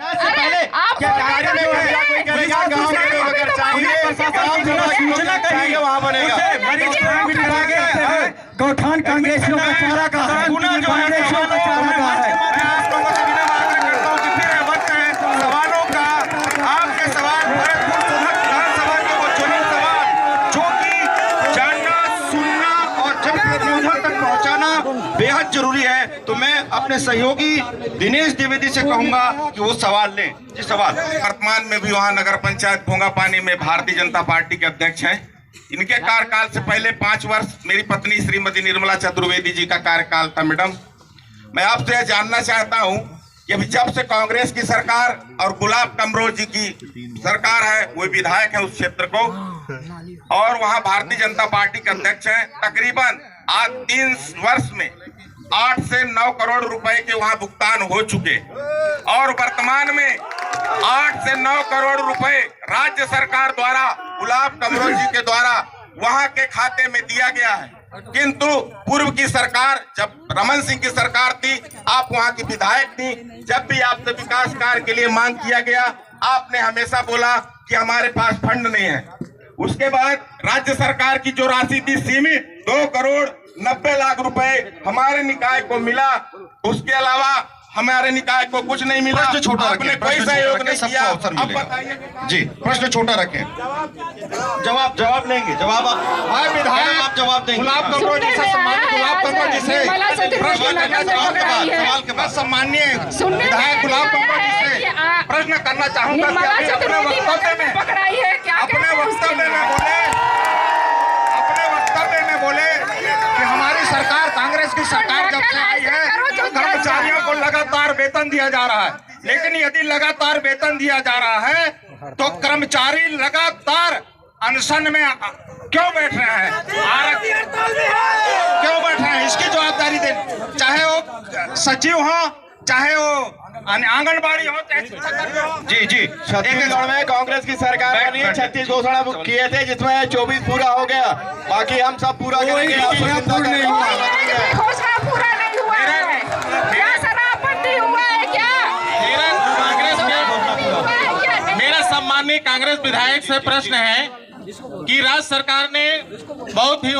पहले क्या कार्य में कोई करेगा, गांव के लोग अगर चाहिए सूचना चाहिए वहाँ बनेगा। गौठान कांग्रेसियों का चारा का है, कांग्रेसियों का चारा का है। मैं आप लोगों से विनम्र करता हूँ कि फिर वक्त है सवालों का। आपके सवाल भरतपुर विधानसभा के वो चुनिंदा सवाल जो कि जानना, सुनना और जनप्रतिनिधियों तक पहुँचाना बेहद जरूरी है। तो मैं अपने सहयोगी दिनेश द्विवेदी से कहूंगा कि वो सवाल लें। जी सवाल। वर्तमान में भी वहाँ नगर पंचायत भोंगापानी में भारतीय जनता पार्टी के अध्यक्ष हैं। इनके कार्यकाल से पहले 5 वर्ष मेरी पत्नी श्रीमती निर्मला चतुर्वेदी जी का कार्यकाल था। मैडम, मैं आपसे जानना चाहता हूं कि अभी जब से कांग्रेस की सरकार और गुलाब कमरोज जी की सरकार है, वो विधायक है उस क्षेत्र को, और वहां भारतीय जनता पार्टी के अध्यक्ष हैं। तकरीबन आज 3 वर्ष में 8 से 9 करोड़ रुपए के वहां भुगतान हो चुके, और वर्तमान में 8 से 9 करोड़ रुपए राज्य सरकार द्वारा गुलाब कमरोज जी के द्वारा वहां के खाते में दिया गया है। किंतु पूर्व की सरकार, जब रमन सिंह की सरकार थी, आप वहां की विधायक थी, जब भी आपसे विकास कार्य के लिए मांग किया गया, आपने हमेशा बोला कि हमारे पास फंड नहीं है। उसके बाद राज्य सरकार की जो राशि थी सीमित 2 करोड़ 90 लाख रुपए हमारे निकाय को मिला। उसके अलावा हमारे निकाय को कुछ नहीं मिला। प्रश्न छोटा आपने कोई सहयोग नहीं किया। अब बताइए जी, प्रश्न छोटा रखें। जवाब लेंगे। जवाब आप विधायक आप जवाब देंगे। गुलाब कमरोज जी से सम्मानित गुलाब कमरोज जी से प्रश्न करना सवाल के बाद सम्मानीय विधायक गुलाब कमरोज जी से प्रश्न करना चाहूंगा कि अपने वक्तव्य में बोले कि हमारी सरकार, कांग्रेस की सरकार जब से आई है, कर्मचारियों को लगातार वेतन दिया जा रहा है। लेकिन यदि लगातार वेतन दिया जा रहा है तो कर्मचारी लगातार अनशन में क्यों बैठ रहे हैं? क्यों बैठ रहे हैं? इसकी जवाबदारी दे, चाहे वो सचिव हो, चाहे वो आंगनबाड़ी हो, चाहे शिक्षाकर्मी हो। जी जी, छत्तीसगढ़ में कांग्रेस की सरकार बनी, 36 घोषणा किए थे जिसमें 24 पूरा हो गया। बाकी हम सब पूरा करेंगे। मेरा सम्मानीय कांग्रेस विधायक से प्रश्न है कि राज्य सरकार ने बहुत ही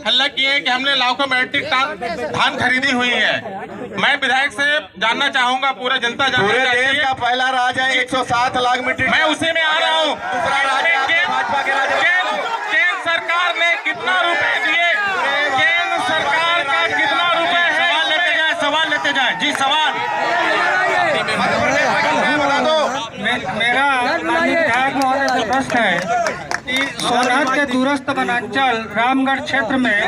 हल्ला किए हैं कि हमने लाखों मैट्रिक टन धान खरीदी हुई है। मैं विधायक से जानना चाहूंगा, पूरा जनता पूरे देश का पहला राज्य है 107 लाख मीट्रिक। मैं उसी में आ रहा हूँ। दूसरा राज्य भाजपा के राज्य। केंद्र सरकार ने कितना रुपए दिए? केंद्र सरकार का कितना रुपए है? सवाल लेते जाए। जी सवाल। बता दो। मेरा विधायक महोदय से प्रश्न है कि सोनहत के दूरस्थ वनांचल रामगढ़ क्षेत्र में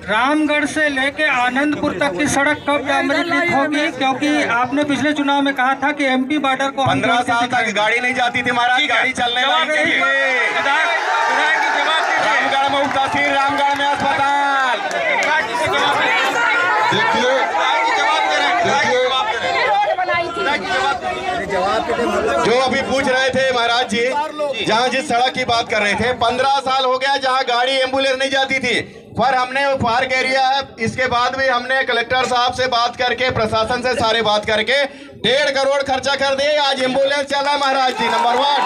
रामगढ़ से लेके आनंदपुर तक की सड़क कब डामरीकृत होगी? क्योंकि आपने पिछले चुनाव में कहा था कि एमपी बॉर्डर को 15 साल तक गाड़ी नहीं जाती थी महाराज, गाड़ी चलने वाली चाहिए। रामगढ़ में तहसील, रामगढ़ में अस्पताल। जो अभी पूछ रहे थे महाराज जी, जहाँ जिस सड़क की बात कर रहे थे, 15 साल हो गया जहाँ गाड़ी एम्बुलेंस नहीं जाती थी, पर हमने वो पार्क एरिया है। इसके बाद भी हमने कलेक्टर साहब से बात करके, प्रशासन से सारे बात करके 1.5 करोड़ खर्चा कर दिए। आज एम्बुलेंस चला है महाराज जी। नंबर 1।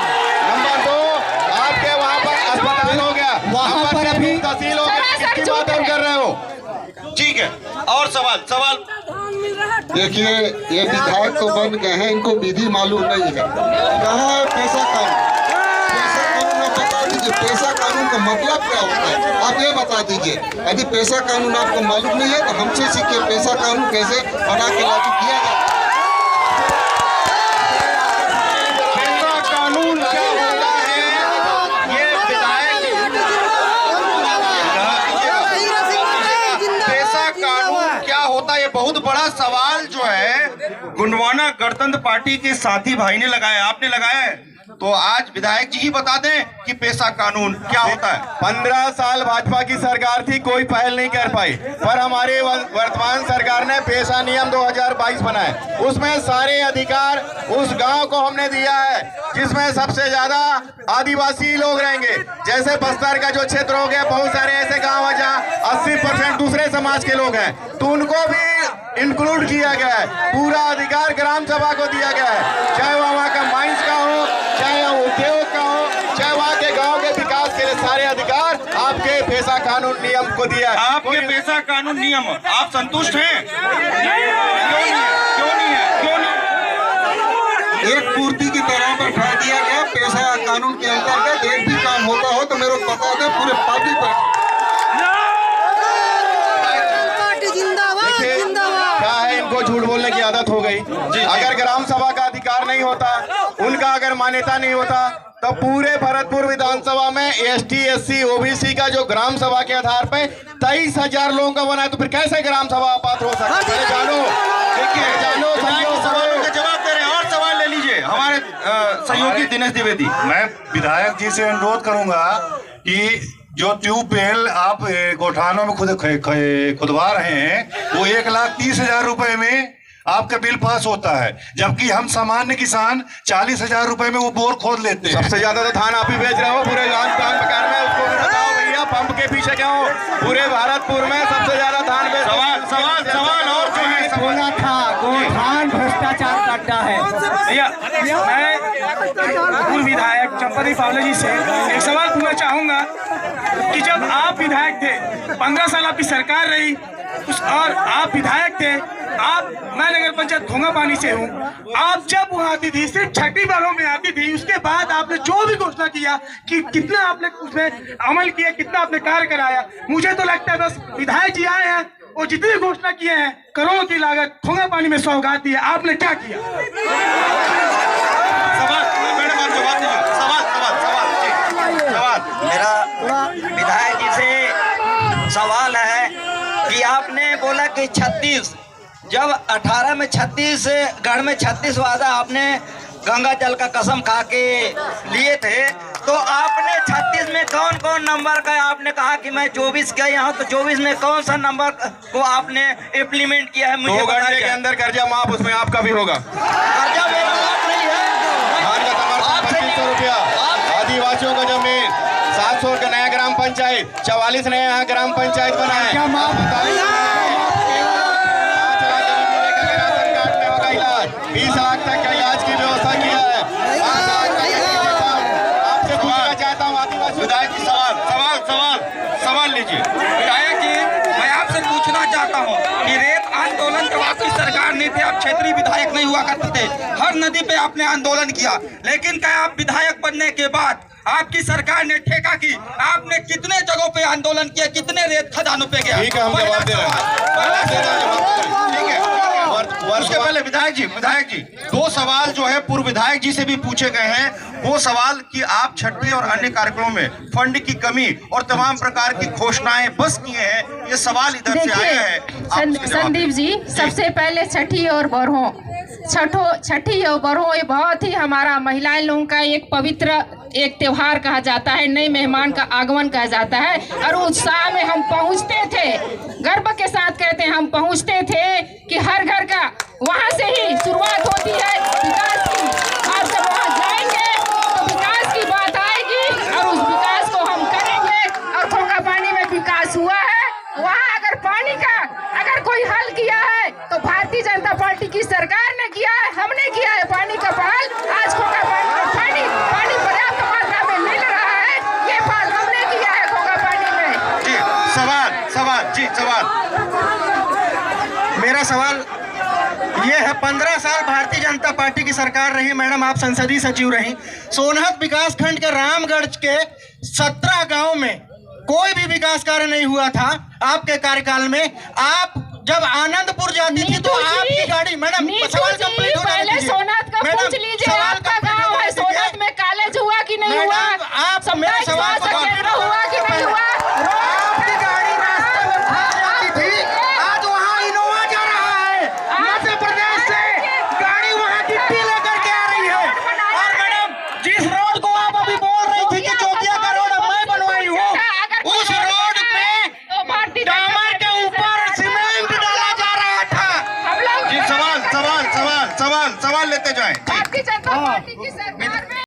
नंबर 2, आपके वहाँ पर अस्पताल हो गया, वहाँ पर तहसील हो गया। किसकी बात हम कर रहे हो? ठीक है, और सवाल देखिए, ये विधायक तो बन गए हैं, इनको विधि मालूम नहीं है। कहाँ है पैसा कानून? पैसा कानून में बता दीजिए, पैसा कानून का मतलब क्या होता है? आप ये बता दीजिए। यदि पैसा कानून आपको मालूम नहीं है तो हमसे सीखिए, पैसा कानून कैसे बना के लागू किया जाता है। पैसा कानून क्या होता है? ये पैसा कानून क्या होता है? ये बहुत बड़ा सवाल जो है गुंडवाना गणतंत्र पार्टी के साथी भाई ने लगाया, आपने लगाया है। तो आज विधायक जी ही बता दें कि पैसा कानून क्या होता है। 15 साल भाजपा की सरकार थी, कोई पहल नहीं कर पाई, पर हमारे वर्तमान सरकार ने पैसा नियम 2022 बनाए। उसमें सारे अधिकार उस गांव को हमने दिया है जिसमें सबसे ज्यादा आदिवासी लोग रहेंगे। जैसे बस्तर का जो क्षेत्र हो गया, बहुत सारे ऐसे गाँव है जहाँ 80% दूसरे समाज के लोग हैं, तो उनको भी इंक्लूड किया गया है, पूरा अधिकार ग्राम सभा को दिया गया है, चाहे वहाँ का माइंस का हो, चाहे उद्योग का हो, चाहे वहाँ के गांव के विकास के लिए सारे अधिकार आपके पेशा कानून नियम को दिया है। आपके पेशा कानून नियम आप संतुष्ट हैं? क्यों नहीं है? क्यों नहीं? एक पूर्ति की तरह पर उठा दिया गया पेशा कानून के अंतर्गत। एक भी काम होता हो तो मेरे को बता दे, पूरे पार्टी पर क्या है, इनको झूठ बोलने की आदत हो गई। अगर ग्राम सभा का अधिकार नहीं होता, उनका अगर मान्यता नहीं होता, तो पूरे भरतपुर विधानसभा में ST SC OBC का जो ग्राम सभा के आधार पे 23,000 लोगों का बना है, तो फिर कैसे ग्राम सभा पात्र हो सकता है? जानो, देखिए, जानो सवालों का जवाब दे रहे हैं और सवाल ले लीजिए हमारे सहयोगी दिनेश द्विवेदी। मैं विधायक जी से अनुरोध करूंगा कि जो ट्यूबवेल आप गौठानों में खुदवा रहे हैं वो 1,30,000 रुपए में आपका बिल पास होता है, जबकि हम सामान्य किसान 40,000 रुपए में वो बोर खोद लेते हैं। सबसे ज्यादा तो धान आप ही बेच रहे हो पूरे प्रकार में, उसको भी बताओ भैया, पंप के पीछे क्या हो? पूरे भारतपुर में सबसे ज्यादा धान बेच। सवाल और जो है बोला था गोठान भ्रष्टाचार का अड्डा है। भैया, मैं पूर्व विधायक चंपती पावले जी से एक सवाल पूछना चाहूंगा कि जब आप विधायक थे, 15 साल आपकी सरकार रही, और आप विधायक थे, मैं नगर पंचायत घोंगा पानी से हूँ, आप जब वहाँ आती थी सिर्फ छठी बारों में आती थी, उसके बाद आपने जो भी घोषणा किया कि कितना आपने उसमें अमल किया, कितना आपने कार्य कराया, मुझे तो लगता है बस विधायक जी आए हैं और जितनी घोषणा किए हैं, करोड़ों की लागत घोंगा पानी में सौगात दी है, आपने क्या किया? मेरा विधायक जी से सवाल है कि आपने बोला कि 36, जब 18 में 36 गढ़ में 36 वादा आपने गंगा जल का कसम खा के लिए थे, तो आपने 36 में कौन कौन नंबर का आपने कहा कि मैं 24 का यहाँ, तो 24 में कौन सा नंबर को आपने इम्प्लीमेंट किया है? मुझे 2 घंटे के अंदर कर्जा माफ, उसमें आपका भी होगा। कर्जा मेरा माफ नहीं है, धान का समर्थन 2500 रुपया, आदिवासियों का जमीन 700 का नया ग्राम पंचायत, 44 नया यहाँ ग्राम पंचायत बना है। 5 लाख राशन कार्ड में होगा इलाज, 20 लाख तक का इलाज की व्यवस्था किया है। 5 लाख आपसे पूछना चाहता हूँ आदिवासी विधायक जी, सवाल लीजिए। विधायक जी, मैं आपसे पूछना चाहता हूँ कि रेत आंदोलन जब आपकी सरकार नहीं थे, आप क्षेत्रीय विधायक नहीं हुआ करते थे, हर नदी पे आपने आंदोलन किया, लेकिन क्या आप विधायक बनने के बाद आपकी सरकार ने ठेका की, आपने कितने जगहों पे आंदोलन किया, कितने रेत खदानों पे गया? ठीक है, हम जवाब दे रहे हैं। ठीक है, उसके पहले विधायक जी 2 सवाल जो है पूर्व विधायक जी से भी पूछे गए हैं, वो सवाल कि आप छठी और अन्य कार्यक्रमों में फंड की कमी और तमाम प्रकार की घोषणाएं बस किए हैं, ये सवाल इधर से आए हैं। संदीप जी, सबसे पहले छठी और बरहो ये बहुत ही हमारा महिलाएं लोगों का एक पवित्र एक त्योहार कहा जाता है, नए मेहमान का आगमन कहा जाता है, और उत्साह में हम पहुंचते थे, गर्व के साथ कहते हैं हम पहुंचते थे कि हर घर का वहां से ही शुरुआत होती है विकास की, और जब वहां जाएंगे तो विकास की बात आएगी और उस विकास को हम करेंगे। और घोंगा पानी में विकास हुआ है, वहाँ अगर पानी का अगर कोई हल किया है तो भारतीय जनता पार्टी की सरकार ने किया है, हमने किया है पानी का पहल। आज घोंगा पानी पर्याप्त मात्रा में मिल रहा है, ये पहल हमने किया है घोंगा पानी में। जी, सवाल मेरा सवाल ये है, 15 साल भारतीय जनता पार्टी की सरकार रही, मैडम आप संसदीय सचिव रही, सोनहत विकास खंड के रामगढ़ के 17 गांव में कोई भी विकास कार्य नहीं हुआ था आपके कार्यकाल में। आप जब आनंदपुर जाती थी तो आपकी गाड़ी, मैडम सवाल कंप्लीट हो पहले सोनहत का पूछ लीजिए, आपका गांव है, सोनहत में कॉलेज हुआ कि नहीं हुआ? आप मेरे सवाल को हुआ कि नहीं हुआ? आपकी गाड़ी रास्ते में फंस जाती थी, आज वहाँ इनोवा जा रहा है, मध्य प्रदेश से गाड़ी वहाँ गिट्टी लेकर के आ रही है। और मैडम जिस रोड को आप अभी बोल रही थी कि चौकिया का रोड मैं बनवाई हूँ, उस रोड पे डामर के ऊपर सीमेंट डाला जा रहा था। हम लोग जी, सवाल लेते जाएं। भारतीय जनता पार्टी की सरकार